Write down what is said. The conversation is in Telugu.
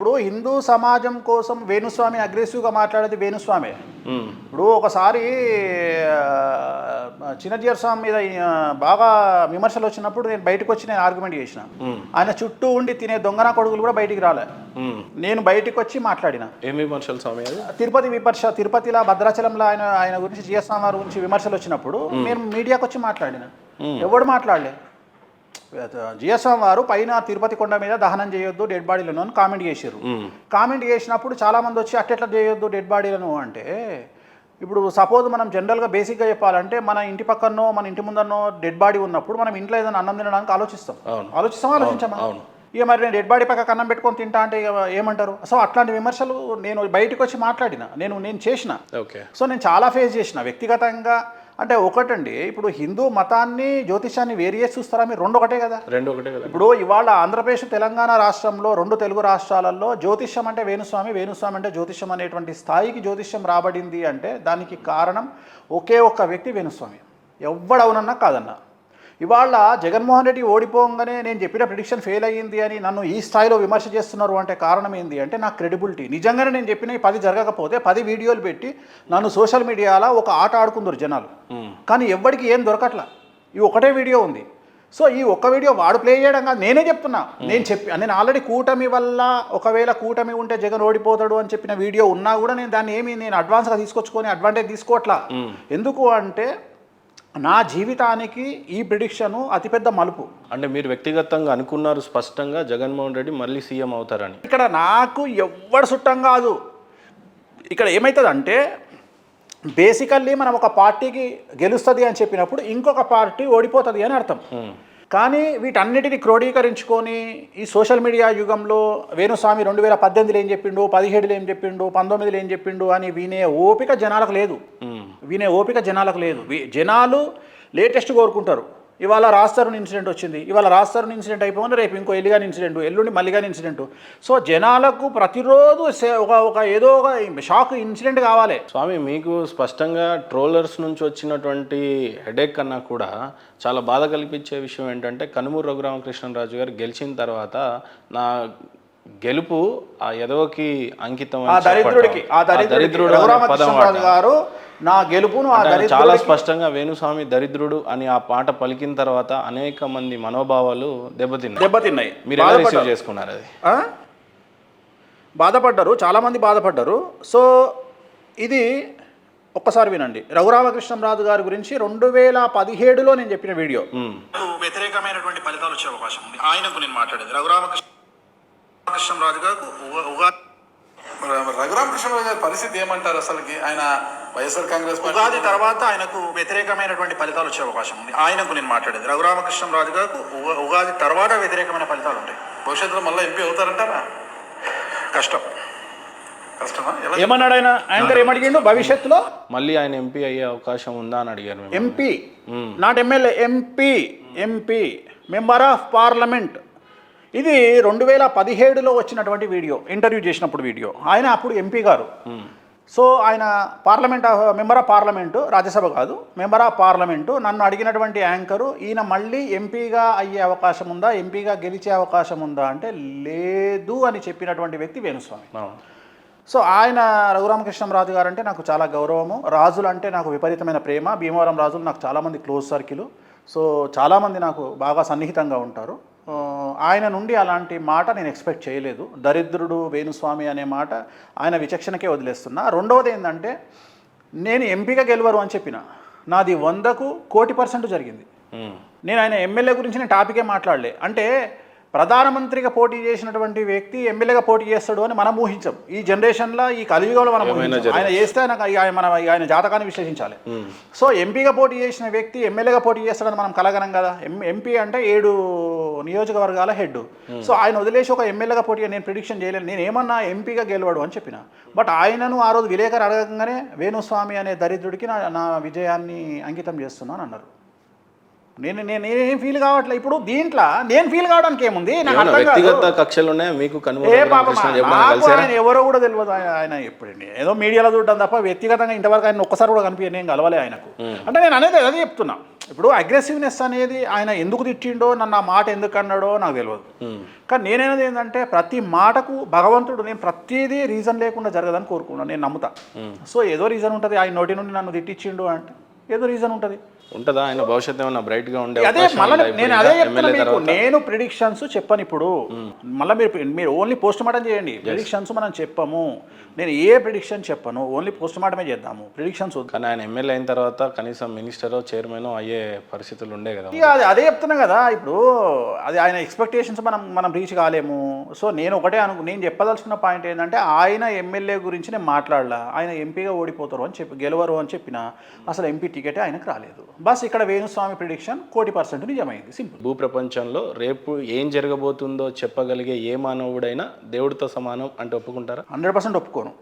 ఇప్పుడు హిందూ సమాజం కోసం వేణుస్వామి అగ్రెసివ్గా మాట్లాడేది వేణుస్వామి. ఇప్పుడు ఒకసారి చిన్నజీఆర్ స్వామి మీద బాగా విమర్శలు వచ్చినప్పుడు నేను బయటకు వచ్చి నేను ఆర్గ్యుమెంట్ చేసిన. ఆయన చుట్టూ ఉండి తినే దొంగన కొడుకులు కూడా బయటికి రాలే. నేను బయటకు వచ్చి మాట్లాడిన. ఏం విమర్శలు స్వామి? తిరుపతి విమర్శ, తిరుపతిలో భద్రాచలంలో ఆయన గురించి జిఎస్ స్వామి వారి గురించి విమర్శలు వచ్చినప్పుడు నేను మీడియాకి వచ్చి మాట్లాడిన. ఎవడు మాట్లాడలే. జిఎస్ స్వామి వారు పైన తిరుపతి కొండ మీద దహనం చేయొద్దు డెడ్ బాడీలను అని కామెంట్ చేశారు. కామెంట్ చేసినప్పుడు చాలామంది వచ్చి అట్టెట్లా చేయొద్దు డెడ్ బాడీలను అంటే, ఇప్పుడు సపోజ్ మనం జనరల్గా బేసిక్గా చెప్పాలంటే మన ఇంటి పక్కనో మన ఇంటి ముందరనో డెడ్ బాడీ ఉన్నప్పుడు మనం ఇంట్లో ఏదైనా అన్నం తినడానికి ఆలోచించామా? ఇక మరి నేను డెడ్ బాడీ పక్కన అన్నం పెట్టుకొని తింటా అంటే ఏమంటారు? సో అట్లాంటి విమర్శలు నేను బయటకు వచ్చి మాట్లాడిన, నేను చేసిన. సో నేను చాలా ఫేస్ చేసిన వ్యక్తిగతంగా. అంటే ఒకటండి, ఇప్పుడు హిందూ మతాన్ని జ్యోతిషాన్ని వేరు చేసి చూస్తారా మీరు? రెండు ఒకటే కదా. ఇప్పుడు ఇవాళ ఆంధ్రప్రదేశ్ తెలంగాణ రాష్ట్రంలో రెండు తెలుగు రాష్ట్రాలలో జ్యోతిష్యం అంటే వేణుస్వామి, వేణుస్వామి అంటే జ్యోతిష్యం అనేటువంటి స్థాయికి జ్యోతిష్యం రాబడింది అంటే దానికి కారణం ఒకే ఒక్క వ్యక్తి వేణుస్వామి. ఎవ్వడవునన్నా కాదన్నా. ఇవాళ జగన్మోహన్ రెడ్డి ఓడిపోగానే నేను చెప్పిన ప్రిడిక్షన్ ఫెయిల్ అయ్యింది అని నన్ను ఈ స్థాయిలో విమర్శ చేస్తున్నారు అంటే కారణం ఏంది అంటే నా క్రెడిబిలిటీ. నిజంగానే నేను చెప్పిన 10 జరగకపోతే 10 వీడియోలు పెట్టి నన్ను సోషల్ మీడియాలో ఒక ఆట ఆడుకుందరు జనాలు. కానీ ఎవ్వడికి ఏం దొరకట్లా. ఈ ఒకటే వీడియో ఉంది. సో ఈ ఒక్క వీడియో వాడు ప్లే చేయడం కాదు, నేనే చెప్తున్నా. నేను ఆల్రెడీ కూటమి వల్ల ఒకవేళ కూటమి ఉంటే జగన్ ఓడిపోతాడు అని చెప్పిన వీడియో ఉన్నా కూడా నేను దాన్ని నేను అడ్వాన్స్గా తీసుకొచ్చుకొని అడ్వాంటేజ్ తీసుకోవట్లా. ఎందుకు అంటే నా జీవితానికి ఈ ప్రిడిక్షను అతిపెద్ద మలుపు. అంటే మీరు వ్యక్తిగతంగా అనుకున్నారు స్పష్టంగా జగన్మోహన్ రెడ్డి మళ్ళీ సీఎం అవుతారని? ఇక్కడ నాకు ఎవ్వడు చుట్టం కాదు. ఇక్కడ ఏమవుతుంది అంటే బేసికల్లీ మనం ఒక పార్టీకి గెలుస్తుంది అని చెప్పినప్పుడు ఇంకొక పార్టీ ఓడిపోతుంది అని అర్థం. కానీ వీటన్నిటిని క్రోడీకరించుకొని ఈ సోషల్ మీడియా యుగంలో వేణుస్వామి 2018లో ఏం చెప్పిండు, 17లో ఏం చెప్పిండు, 19లో ఏం చెప్పిండు అని వినే ఓపిక జనాలకు లేదు. జనాలు లేటెస్ట్ కోరుకుంటారు. ఇవాళ రాస్తారుని ఇన్సిడెంట్ వచ్చింది, ఇవాళ రాస్తారుని ఇన్సిడెంట్ అయిపోయింది, రేపు ఇంకో ఎల్లిగాని ఇన్సిడెంట్, ఎల్లుండి మల్లిగాని ఇన్సిడెంట్. సో జనాలకు ప్రతిరోజు ఏదో ఒక షాక్ ఇన్సిడెంట్ కావాలి. స్వామి, మీకు స్పష్టంగా ట్రోలర్స్ నుంచి వచ్చినటువంటి హెడేక్ కన్నా కూడా చాలా బాధ కల్పించే విషయం ఏంటంటే కనుమూరు రఘురామకృష్ణరాజు గారు గెలిచిన తర్వాత నా గెలుపు ఆ ఎదవకి అంకితం, దరిద్రుడు గారు నా గెలుపును చాలా స్పష్టంగా వేణుస్వామి దరిద్రుడు అని ఆ పాట పలికిన తర్వాత అనేక మంది మనోభావాలు దెబ్బతిన్నాయి. మీరు ఎలా రిసీవ్ చేసుకున్నారు? అది బాధపడ్డారు, చాలామంది బాధపడ్డారు. సో ఇది ఒక్కసారి వినండి. రఘురామకృష్ణరాజు గారి గురించి 2017లో నేను చెప్పిన వీడియో. వ్యతిరేకమైనటువంటి ఫలితాలు వచ్చే అవకాశం ఉంది. ఆయనకు నేను మాట్లాడేది రఘురామకృష్ణరాజు గారు. రఘురామకృష్ణరాజు గారి పరిస్థితి ఏమంటారు అసలుకి? ఆయన వైఎస్ఆర్ కాంగ్రెస్ ఉగాది తర్వాత ఆయనకు వ్యతిరేకమైనటువంటి ఫలితాలు వచ్చే అవకాశం ఉంది. ఆయనకు నేను మాట్లాడేది రఘురామకృష్ణరాజు గారు. ఉగాది తర్వాత వ్యతిరేకమైన ఫలితాలు ఉంటాయి. భవిష్యత్తులో మళ్ళీ ఎంపీ అవుతారంటారా? కష్టమా? ఏమన్నాడు ఆయన? యాంకర్ ఏమడిగిండు? భవిష్యత్తులో మళ్ళీ ఆయన ఎంపీ అయ్యే అవకాశం ఉందా అని అడిగారు. MP not MLA, MP member of parliament. ఇది 2017లో వచ్చినటువంటి వీడియో, ఇంటర్వ్యూ చేసినప్పుడు వీడియో. ఆయన అప్పుడు ఎంపీ గారు. సో ఆయన మెంబర్ ఆఫ్ పార్లమెంటు, రాజ్యసభ కాదు, మెంబర్ ఆఫ్ పార్లమెంటు. నన్ను అడిగినటువంటి యాంకరు ఈయన మళ్ళీ ఎంపీగా అయ్యే అవకాశం ఉందా, ఎంపీగా గెలిచే అవకాశం ఉందా అంటే లేదు అని చెప్పినటువంటి వ్యక్తి వేణుస్వామి. సో ఆయన రఘురామకృష్ణరాజు గారు అంటే నాకు చాలా గౌరవము. రాజులు అంటే నాకు విపరీతమైన ప్రేమ. భీమవరం రాజులు నాకు చాలామంది క్లోజ్ సర్కిల్. సో చాలామంది నాకు బాగా సన్నిహితంగా ఉంటారు. ఆయన నుండి అలాంటి మాట నేను ఎక్స్పెక్ట్ చేయలేదు. దరిద్రుడు వేణుస్వామి అనే మాట ఆయన విచక్షణకే వదిలేస్తున్నా. రెండవది ఏంటంటే నేను ఎంపీగా గెలవరు అని చెప్పిన, నాది 100కు 1,00,00,000% జరిగింది. నేను ఆయన ఎమ్మెల్యే గురించి నేను టాపికే మాట్లాడలే. అంటే ప్రధానమంత్రిగా పోటీ చేసినటువంటి వ్యక్తి ఎమ్మెల్యేగా పోటీ చేస్తాడు అని మనం ఊహించాం. ఈ జనరేషన్లో, ఈ కలియుగంలో మనం ఆయన చేస్తే ఆయన జాతకాన్ని విశ్లేషించాలి. సో ఎంపీగా పోటీ చేసిన వ్యక్తి ఎమ్మెల్యేగా పోటీ చేస్తాడని మనం కలగనం కదా. ఎంపీ అంటే 7 నియోజకవర్గాల హెడ్. సో ఆయన వదిలేసి ఒక ఎమ్మెల్యేగా పోటీ నేను ప్రిడిక్షన్ చేయలేను. నేను ఏమన్నా ఎంపీగా గెలవడు అని చెప్పిన. బట్ ఆయనను ఆ రోజు విలేకరు అడగగానే వేణుస్వామి అనే దరిద్రుడికి నా విజయాన్ని అంకితం చేస్తున్నాను అన్నారు. నేనేం ఫీల్ కావట్లే. ఇప్పుడు దీంట్లో నేను ఫీల్ కావడానికి ఏముంది? ఆయన ఎవరో కూడా తెలియదు. ఆయన ఎప్పుడండి ఏదో మీడియాలో చూడడం తప్ప వ్యక్తిగతంగా ఇంతవరకు ఆయన ఒక్కసారి కూడా కనిపించే నేను కలవలే ఆయనకు. అంటే నేను అనేది అదే చెప్తున్నా. ఇప్పుడు అగ్రెసివ్నెస్ అనేది ఆయన ఎందుకు తిట్టిండో, నన్ను ఆ మాట ఎందుకు అన్నాడో నాకు తెలియదు. కానీ నేనైనది ఏంటంటే ప్రతి మాటకు భగవంతుడు, నేను ప్రతిదీ రీజన్ లేకుండా జరగదని కోరుకున్నాను, నేను నమ్ముతా. సో ఏదో రీజన్ ఉంటుంది, ఆయన నోటి నుండి నన్ను తిట్టించిండు అంటే ఏదో రీజన్ ఉంటుంది. ఉంటుందా ఆయన భవిష్యత్తు ఏమన్నా బ్రైట్గా ఉండే అదే మళ్ళీ నేను అదే చెప్తున్నా మీకు, నేను ప్రిడిక్షన్స్ చెప్పను ఇప్పుడు. మళ్ళీ మీరు ఓన్లీ పోస్ట్ మార్టం చేయండి, ప్రిడిక్షన్స్ మనం చెప్పము. నేను ఏ ప్రిడిక్షన్ చెప్పను, ఓన్లీ పోస్ట్ మార్టమే చేద్దాము, ప్రిడిక్షన్స్ వద్దు. కానీ ఆయన ఎమ్మెల్యే అయిన తర్వాత కనీసం మినిస్టరో చైర్మన్ అయ్యే పరిస్థితులు ఉండే కదా. ఇక అదే చెప్తున్నా కదా, ఇప్పుడు అది ఆయన ఎక్స్పెక్టేషన్స్ మనం రీచ్ కాలేము. సో నేను ఒకటే నేను చెప్పదలుచుకున్న పాయింట్ ఏంటంటే, ఆయన ఎమ్మెల్యే గురించి నేను మాట్లాడలా, ఆయన ఎంపీగా ఓడిపోతారు అని చెప్పి, గెలవరు అని చెప్పిన, అసలు ఎంపీ టికెటే ఆయనకు రాలేదు. బస్ ఇక్కడ వేణుస్వామి ప్రిడిక్షన్ 100% నిజమైంది, సింపుల్. భూప్రపంచంలో రేపు ఏం జరగబోతుందో చెప్పగలిగే ఏ మానవుడైనా దేవుడితో సమానం అంటే ఒప్పుకుంటారా? 100% ఒప్పుకోను.